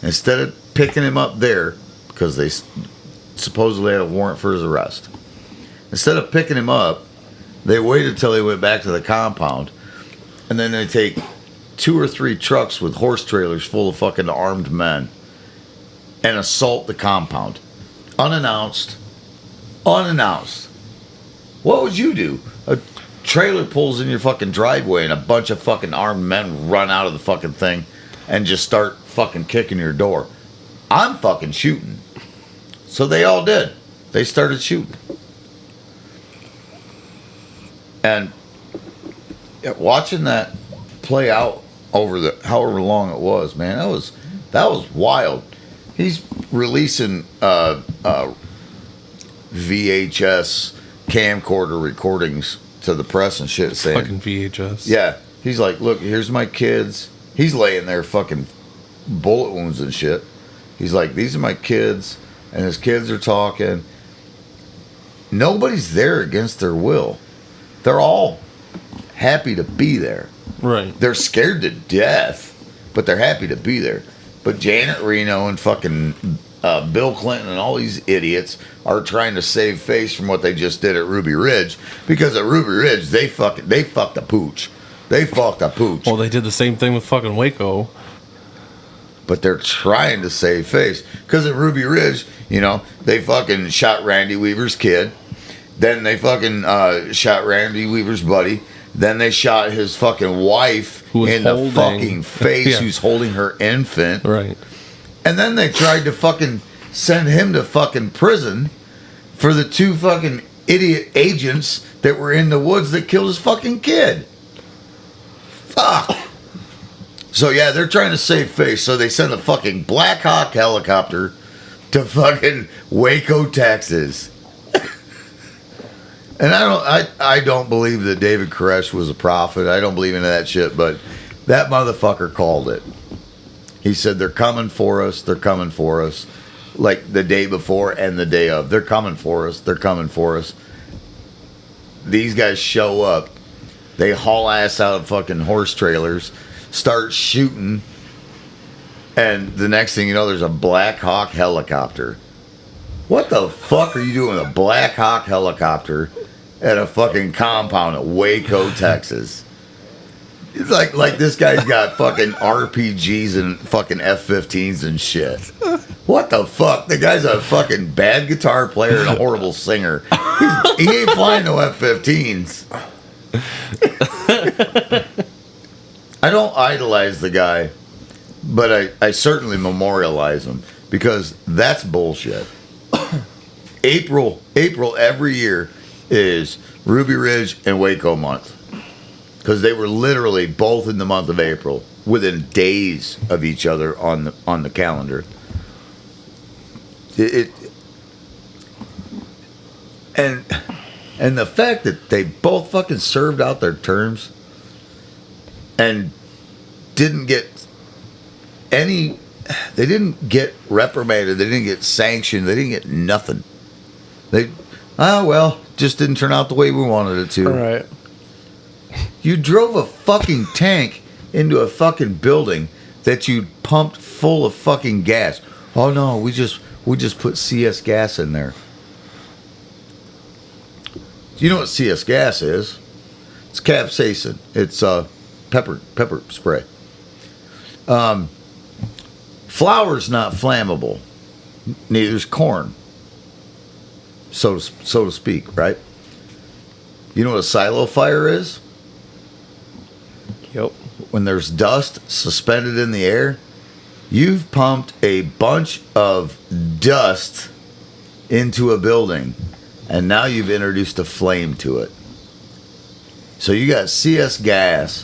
Instead of picking him up there, because they supposedly had a warrant for his arrest, instead of picking him up, they waited till he went back to the compound, and then they take 2 or 3 trucks with horse trailers full of fucking armed men and assault the compound. Unannounced. What would you do? A trailer pulls in your fucking driveway and a bunch of fucking armed men run out of the fucking thing and just start fucking kicking your door. I'm fucking shooting. So they all did. They started shooting. And watching that play out over the however long it was, man, that was wild. He's releasing VHS camcorder recordings to the press and shit, saying,
Fucking VHS.
yeah, he's like, look, here's my kids. He's laying there fucking bullet wounds and shit. He's like, these are my kids, and his kids are talking. Nobody's there against their will. They're all happy to be there.
Right.
They're scared to death, but they're happy to be there. But Janet Reno and fucking Bill Clinton and all these idiots are trying to save face from what they just did at Ruby Ridge, because at Ruby Ridge they fucked a pooch. They fucked a pooch.
Well, they did the same thing with fucking Waco.
But they're trying to save face, because at Ruby Ridge, you know, they fucking shot Randy Weaver's kid. Then they fucking shot Randy Weaver's buddy. Then they shot his fucking wife in the fucking face,
yeah,
who's holding her infant.
Right.
And then they tried to fucking send him to fucking prison for the 2 fucking idiot agents that were in the woods that killed his fucking kid. Fuck. So yeah, they're trying to save face. So they send a fucking Black Hawk helicopter to fucking Waco, Texas. And I don't believe that David Koresh was a prophet. I don't believe into that shit, but that motherfucker called it. He said, they're coming for us. They're coming for us. Like the day before and the day of. They're coming for us. They're coming for us. These guys show up. They haul ass out of fucking horse trailers, start shooting, and the next thing you know, there's a Black Hawk helicopter. What the fuck are you doing with a Black Hawk helicopter at a fucking compound at Waco, Texas? It's like this guy's got fucking RPGs and fucking F-15s and shit. What the fuck? The guy's a fucking bad guitar player and a horrible singer. He ain't flying no F-15s. I don't idolize the guy, but I certainly memorialize him, because that's bullshit. April every year is Ruby Ridge and Waco month. Because they were literally both in the month of April, within days of each other on the calendar. And the fact that they both fucking served out their terms and didn't get they didn't get reprimanded, they didn't get sanctioned, they didn't get nothing. Just didn't turn out the way we wanted it to.
All right.
You drove a fucking tank into a fucking building that you pumped full of fucking gas. Oh no, we just put CS gas in there. You know what CS gas is? It's capsaicin. It's pepper spray. Flour's not flammable. Neither's corn. So to speak, right? You know what a silo fire is?
Yep.
When there's dust suspended in the air, you've pumped a bunch of dust into a building, and now you've introduced a flame to it. So you got CS gas,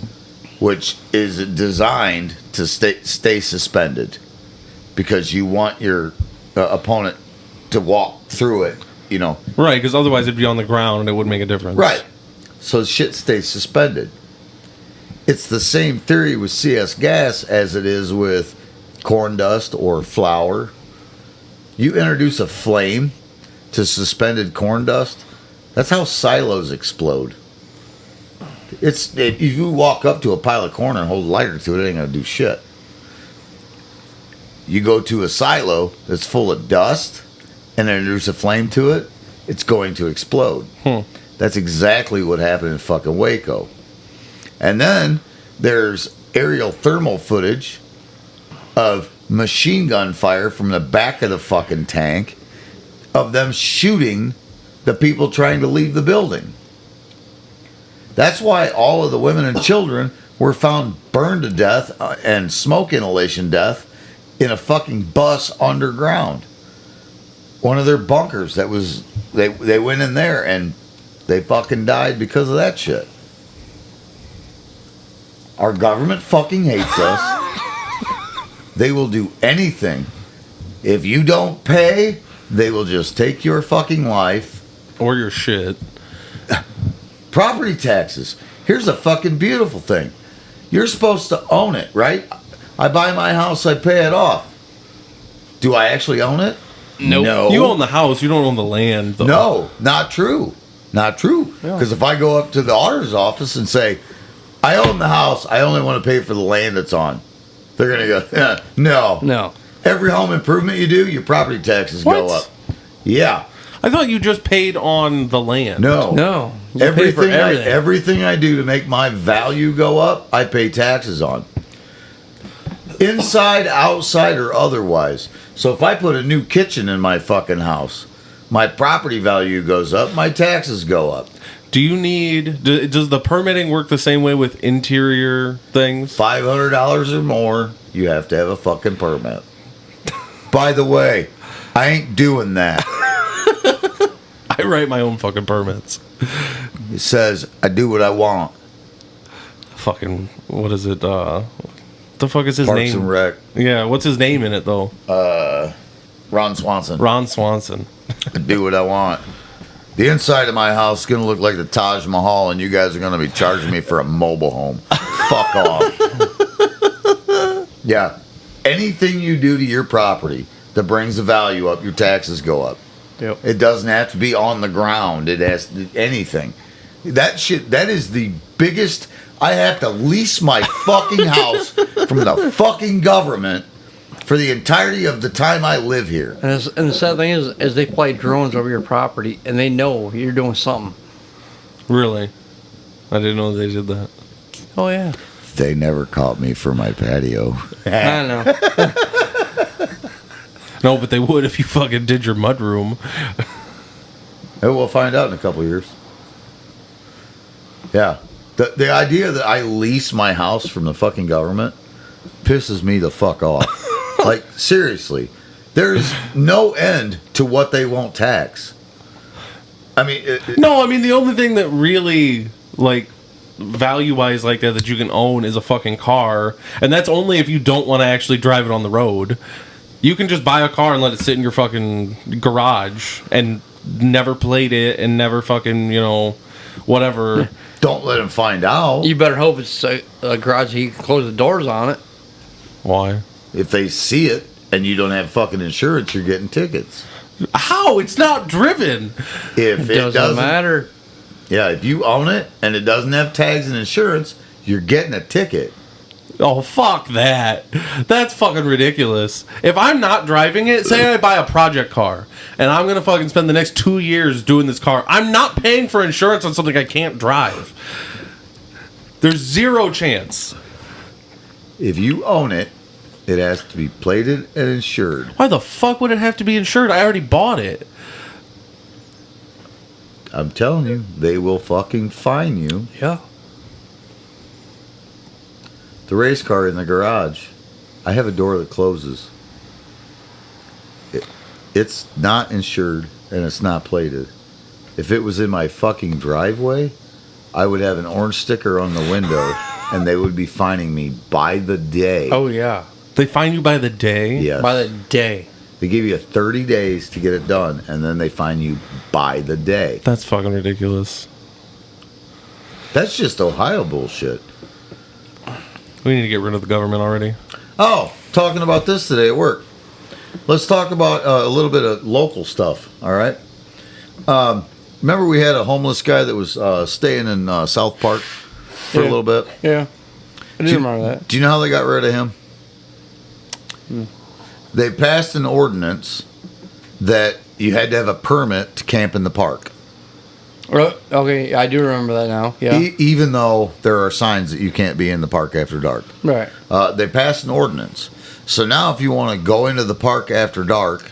which is designed to stay suspended because you want your opponent to walk through it, you know.
Right, because otherwise it'd be on the ground and it wouldn't make a difference.
Right. So shit stays suspended. It's the same theory with CS gas as it is with corn dust or flour. You introduce a flame to suspended corn dust, that's how silos explode. If you walk up to a pile of corn and hold a lighter to it, it ain't gonna do shit. You go to a silo that's full of dust and introduce a flame to it, it's going to explode. That's exactly what happened in fucking Waco. And then there's aerial thermal footage of machine gun fire from the back of the fucking tank of them shooting the people trying to leave the building. That's why all of the women and children were found burned to death and smoke inhalation death in a fucking bus underground. One of their bunkers that was, they went in there and they fucking died because of that shit. Our government fucking hates us. They will do anything. If you don't pay, they will just take your fucking life.
Or your shit.
Property taxes. Here's a fucking beautiful thing. You're supposed to own it, right? I buy my house, I pay it off. Do I actually own it?
Nope.
No.
You own the house, you don't own the land, though.
No, not true. Not true. Because if I go up to the auditor's office and say, I own the house, I only want to pay for the land it's on, they're going to go, no.
No.
Every home improvement you do, your property taxes go up. Yeah.
I thought you just paid on the land.
No.
No. You pay for everything.
Everything I do to make my value go up, I pay taxes on. Inside, outside, or otherwise. So if I put a new kitchen in my fucking house, my property value goes up, my taxes go up.
Do you need... Does the permitting work the same way with interior things?
$500 or more, you have to have a fucking permit. By the way, I ain't doing that.
I write my own fucking permits.
It says, I do what I want.
Fucking... What is it? The fuck is his
Parks
name?
and Rec.
Yeah, what's his name in it, though?
Ron Swanson.
Ron Swanson.
I do what I want. The inside of my house is going to look like the Taj Mahal, and you guys are going to be charging me for a mobile home. Fuck off. Yeah. Anything you do to your property that brings the value up, your taxes go up.
Yep.
It doesn't have to be on the ground. It has to, anything. That shit, that is the biggest... I have to lease my fucking house from the fucking government for the entirety of the time I live here.
And the sad thing is they fly drones over your property, and they know you're doing something.
Really? I didn't know they did that.
Oh, yeah.
They never caught me for my patio.
I know.
No, but they would if you fucking did your mudroom.
We'll find out in a couple of years. Yeah. The idea that I lease my house from the fucking government pisses me the fuck off. Like, seriously. There's no end to what they won't tax. I mean,
No, I mean the only thing that really like value wise like that you can own is a fucking car, and that's only if you don't want to actually drive it on the road. You can just buy a car and let it sit in your fucking garage and never plate it and never fucking whatever.
don't let him find out.
You better hope it's a garage that you can close the doors on it.
Why?
If they see it and you don't have fucking insurance, you're getting tickets.
How? It's not driven.
If
It doesn't matter.
Yeah, if you own it and it doesn't have tags and insurance, you're getting a ticket.
Oh, fuck that. That's fucking ridiculous. If I'm not driving it, say I buy a project car, and I'm going to fucking spend the next 2 years doing this car, I'm not paying for insurance on something I can't drive. There's zero chance.
If you own it, it has to be plated and insured.
Why the fuck would it have to be insured? I already bought it.
I'm telling you, they will fucking fine you.
Yeah.
The race car in the garage, I have a door that closes. It's not insured and it's not plated. If it was in my fucking driveway, I would have an orange sticker on the window and they would be fining me by the day.
Oh, yeah.
They fine you by the day?
Yes.
By the day.
They give you 30 days to get it done and then they fine you by the day.
That's fucking ridiculous.
That's just Ohio bullshit.
We need to get rid of the government already.
Oh, talking about this today at work. Let's talk about a little bit of local stuff, all right? Remember we had a homeless guy that was staying in South Park for a little bit?
Yeah. I do remember that.
Do you know how they got rid of him? They passed an ordinance that you had to have a permit to camp in the park.
Okay, I do remember that now. Yeah.
Even though there are signs that you can't be in the park after dark.
Right.
They passed an ordinance. So now if you want to go into the park after dark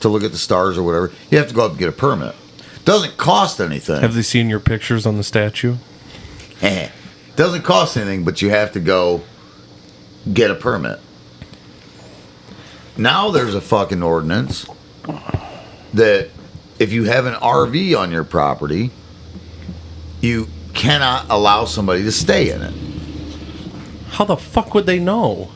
to look at the stars or whatever, you have to go up and get a permit. Doesn't cost anything.
Have they seen your pictures on the statue?
Doesn't cost anything, but you have to go get a permit. Now there's a fucking ordinance that if you have an RV on your property, you cannot allow somebody to stay in it.
How the fuck would they know?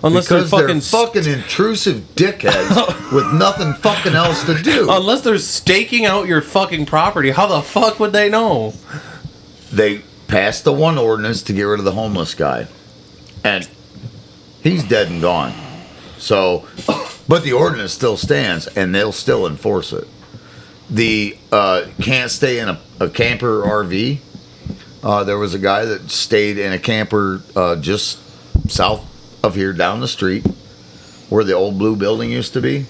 Unless
Because
they're
fucking intrusive dickheads with nothing fucking else to do.
unless they're staking out your fucking property, how the fuck would they know?
They passed the one ordinance to get rid of the homeless guy. And he's dead and gone. So, but the ordinance still stands and they'll still enforce it. The can't stay in a camper RV. There was a guy that stayed in a camper just south of here down the street where the old blue building used to be.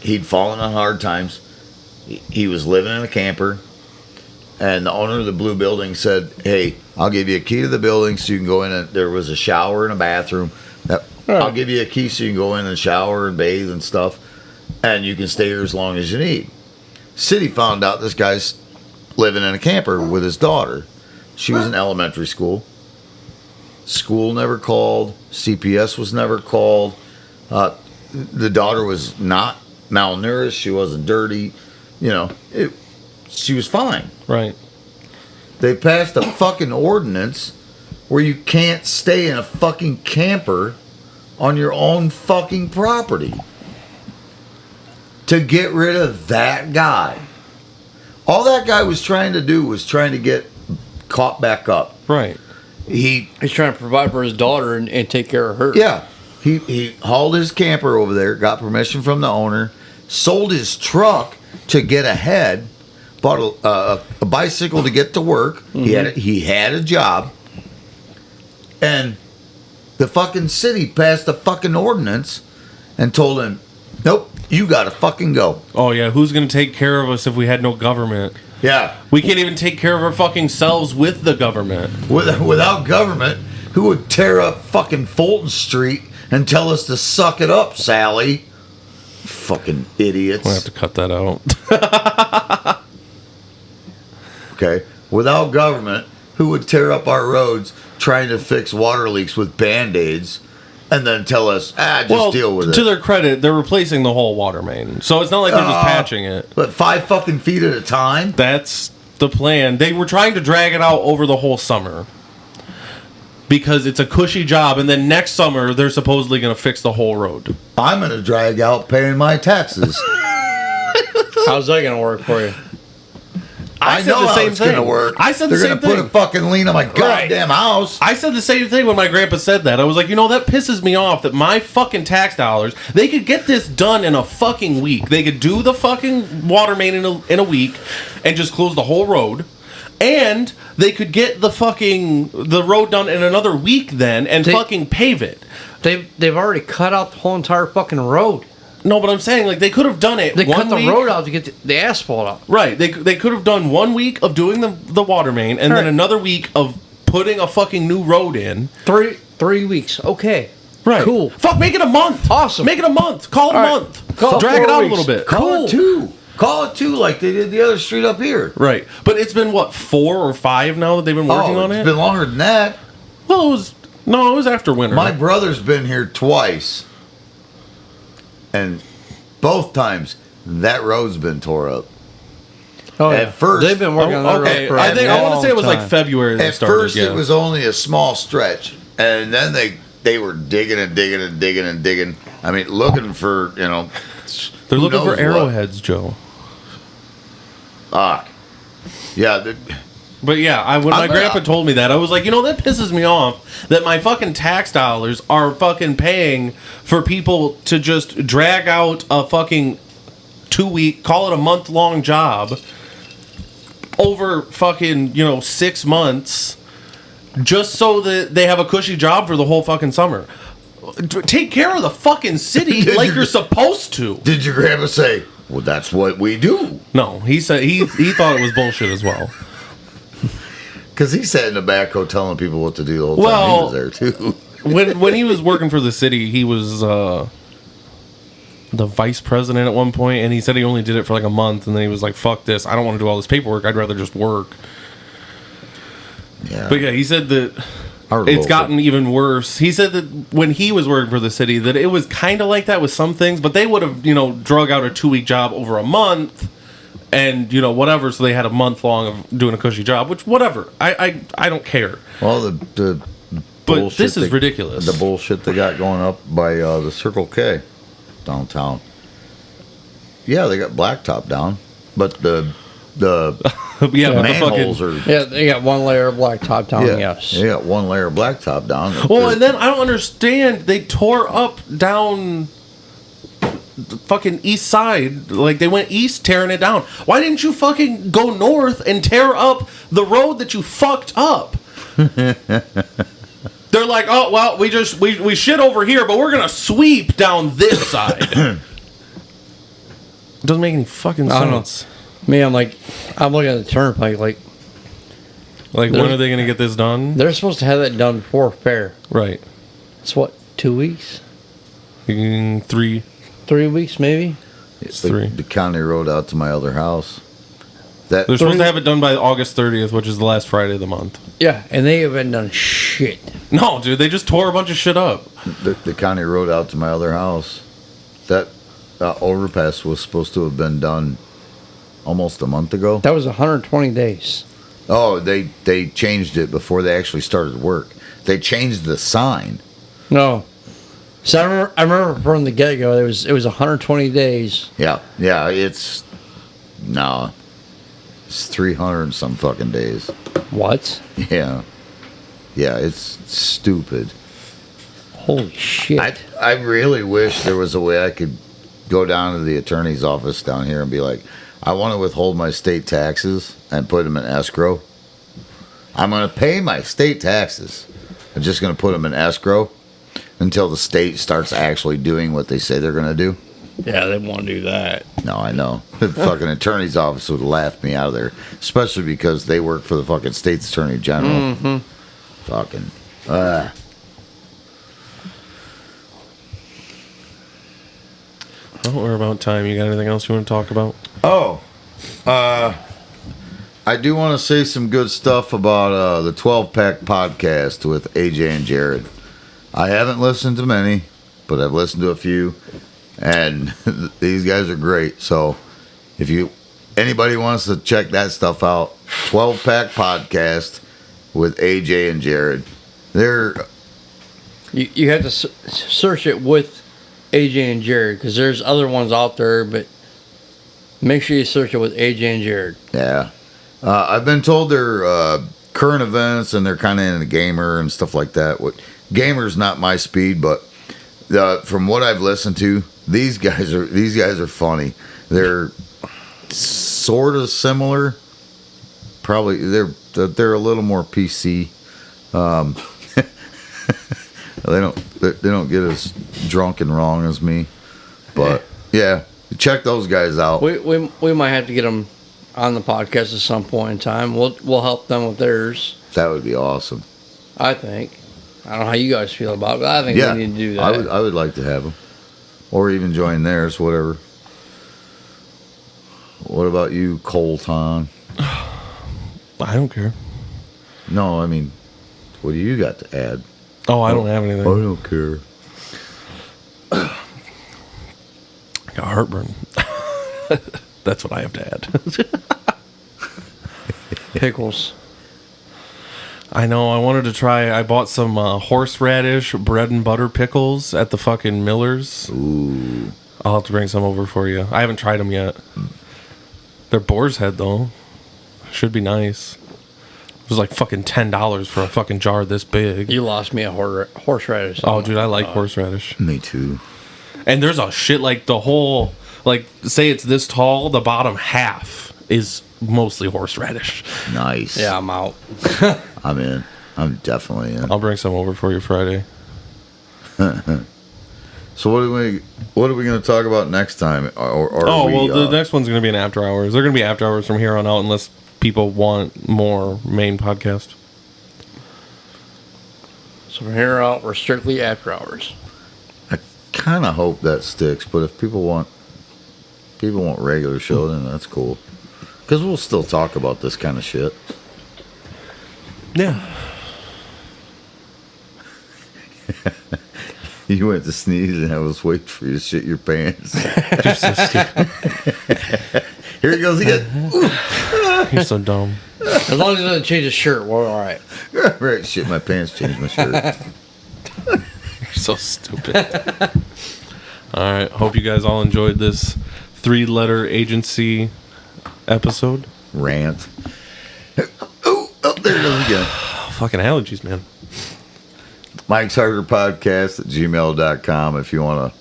He'd fallen on hard times. He was living in a camper. And the owner of the blue building said, "Hey, I'll give you a key to the building so you can go in." And there was a shower and a bathroom. I'll give you a key so you can go in and shower and bathe and stuff. And you can stay here as long as you need. City found out this guy's living in a camper with his daughter. She was in elementary school. School never called. CPS was never called. The daughter was not malnourished. She wasn't dirty. She was fine.
Right.
They passed a fucking ordinance where you can't stay in a fucking camper on your own fucking property. To get rid of that guy. All that guy was trying to do was trying to get caught back up.
Right.
He's trying to provide for his daughter and take care of her.
Yeah. He hauled his camper over there, got permission from the owner, sold his truck to get ahead, bought a bicycle to get to work. Mm-hmm. He had a job. And the fucking city passed a fucking ordinance and told him, "Nope, you gotta fucking go."
Oh, yeah. Who's going to take care of us if we had no government?
Yeah.
We can't even take care of our fucking selves with the government.
Without government, who would tear up fucking Fulton Street and tell us to suck it up, Sally? Fucking idiots.
We'll have to cut that out.
Okay. Without government, who would tear up our roads trying to fix water leaks with Band-Aids and then tell us, just deal with it.
To their credit, they're replacing the whole water main, so it's not like they're just patching it.
But 5 fucking feet at a time?
That's the plan. They were trying to drag it out over the whole summer because it's a cushy job, and then next summer they're supposedly going to fix the whole road.
I'm going to drag out paying my taxes.
How's that going to work for you?
I know how it's going to work.
I said the
They're
same
going to put
thing.
a fucking lien on my goddamn house.
I said the same thing when my grandpa said that. I was like, that pisses me off that my fucking tax dollars, they could get this done in a fucking week. They could do the fucking water main in a week and just close the whole road. And they could get the road done in another week then and fucking pave it.
They've already cut out the whole entire fucking road.
No, but I'm saying, like, they could have done it.
They cut the
week.
road out to get the asphalt out.
Right. They could have done 1 week of doing the water main and then another week of putting a fucking new road in.
3 weeks. Okay.
Right.
Cool.
Fuck, make it a month.
Awesome.
Make it a month. Call it a month. Drag it out a little bit.
Call it 2. Call it 2 like they did the other street up here.
Right. But it's been, 4 or 5 now that they've been working on it?
It's been longer than that.
Well, it was after winter.
My brother's been here twice. And both times, that road's been tore up.
Oh,
At first-
they've been working on that road for
I
a
want to say it was
long
like
time.
February they
At
started.
first, it was only a small stretch. And then they were digging and digging and digging and digging. I mean, looking for,
They're
who
looking
knows
for
what.
arrowheads, Joe.
Fuck. Yeah,
But yeah, when my
I'm
grandpa
not-
told me that, I was like, that pisses me off that my fucking tax dollars are fucking paying for people to just drag out a fucking 2 week, call it a month-long job over fucking, 6 months just so that they have a cushy job for the whole fucking summer. Take care of the fucking city
Did
like
you-
you're supposed to.
did your grandpa say, well, that's what we do?
No, he said he thought it was bullshit as well.
Because he sat in the back row telling people what to do the whole time
Well-
he was there, too.
When he was working for the city, he was the vice president at one point, and he said he only did it for like a month, and then he was like, "Fuck this! I don't want to do all this paperwork. I'd rather just work."
Yeah.
But yeah, he said that
Our
it's
local-
gotten even worse. He said that when he was working for the city, that it was kind of like that with some things, but they would have drug out a 2 week job over a month. And whatever, so they had a month long of doing a cushy job, which whatever. I don't care.
Well, the
But
bullshit
this is ridiculous.
The bullshit they got going up by the Circle K downtown. Yeah, they got blacktop down, but the
Yeah, but the
manholes
fucking.
are.
Yeah, they got one layer of blacktop down, yes.
They got one layer of blacktop down.
Well, and then I don't understand. They tore up down the fucking east side. Like, they went east tearing it down. Why didn't you fucking go north and tear up the road that you fucked up? They're like, oh, well, we shit over here, but we're going to sweep down this side. It doesn't make any fucking
I don't know.
sense.
Me, I'm looking at the turnpike, like,
Like, when are they going to get this done?
they're supposed to have that done before fair.
Right.
It's what, 2 weeks?
3.
3 weeks, maybe?
it's
three.
the county road out to my other house. That
They're supposed to have it done by August 30th, which is the last Friday of the month.
Yeah, and they haven't done shit.
No, dude, they just tore a bunch of shit up.
the county road out to my other house. That overpass was supposed to have been done almost a month ago.
That was 120 days.
Oh, they changed it before they actually started work. They changed the sign.
No. So I remember from the get-go, it was 120 days.
Yeah, it's 300 and some fucking days.
What?
Yeah, it's stupid.
Holy shit.
I really wish there was a way I could go down to the attorney's office down here and be like, I want to withhold my state taxes and put them in escrow. I'm going to pay my state taxes. I'm just going to put them in escrow until the state starts actually doing what they say they're going to do.
Yeah, they want to do that.
No, I know. The fucking attorney's office would laugh me out of there, especially because they work for the fucking state's attorney general.
Mm-hmm.
Fucking.
Oh, we're about time. You got anything else you want to talk about?
Oh, I do want to say some good stuff about the 12 Pack podcast with AJ and Jared. I haven't listened to many, but I've listened to a few, and these guys are great. So if anybody wants to check that stuff out, 12 Pack Podcast with AJ and Jared. They're
You have to search it with AJ and Jared because there's other ones out there, but make sure you search it with AJ and Jared.
yeah. I've been told they're current events and they're kind of in the gamer and stuff like that. Gamer's not my speed, but from what I've listened to, these guys are funny. They're sort of similar. Probably they're a little more PC. They don't get as drunk and wrong as me, but yeah, check those guys out.
We might have to get them on the podcast at some point in time. We'll help them with theirs.
That would be awesome.
I think. I don't know how you guys feel about it, but I think
Yeah,
we need to do that.
I would like to have them, or even join theirs, whatever. What about you, Colton?
I don't care.
No, I mean, what do you got to add?
Oh, I don't have anything.
I don't care.
I got heartburn. That's what I have to add.
Pickles.
I know. I wanted to try. I bought some horseradish bread and butter pickles at the fucking Miller's.
Ooh,
I'll have to bring some over for you. I haven't tried them yet. They're boar's head though. Should be nice. It was like fucking $10 for a fucking jar this big.
You lost me a horseradish.
Oh, dude, I like horseradish.
me too.
And there's a shit like the whole, like, say it's this tall, the bottom half is mostly horseradish.
Nice.
Yeah, I'm out.
I'm in. I'm definitely in.
I'll bring some over for you Friday.
So what are we going to talk about next time?
The next one's going to be an after hours. They're going to be after hours from here on out unless people want more main podcast.
So from here out, we're strictly after hours.
I kind of hope that sticks, but if people want regular show, then that's cool. Because we'll still talk about this kind of shit.
Yeah.
You went to sneeze and I was waiting for you to shit your pants.
You're so stupid.
Here he goes again.
You're so dumb.
As long as it doesn't change his shirt, we're all right.
Right, shit my pants, change my shirt.
You're so stupid. All right. Hope you guys all enjoyed this 3-letter agency episode.
Rant. Oh, there it goes again.
Oh, fucking allergies, man.
Mike's Harder Podcast at gmail.com if you want to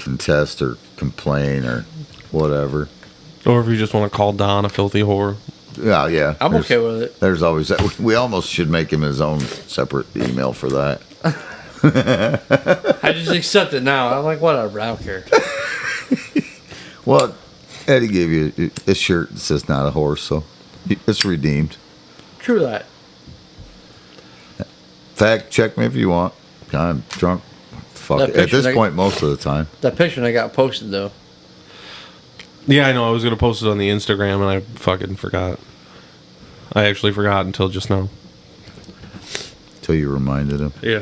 contest or complain or whatever.
Or if you just want to call Don a filthy whore.
Yeah.
I'm okay with it.
There's always that. We almost should make him his own separate email for that.
I just accept it now. I'm like, whatever. I don't care.
Well, Eddie gave you a shirt that says not a horse, so it's redeemed.
True that.
Fact check me if you want. I'm drunk. Fuck
That
it. At
picture
this point, most of the time.
That picture I got posted, though.
Yeah, I know. I was going to post it on the Instagram and I fucking forgot. I actually forgot until just now.
Till you reminded him.
Yeah.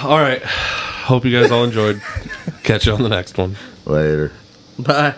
All right. Hope you guys all enjoyed. Catch you on the next one.
Later.
Bye.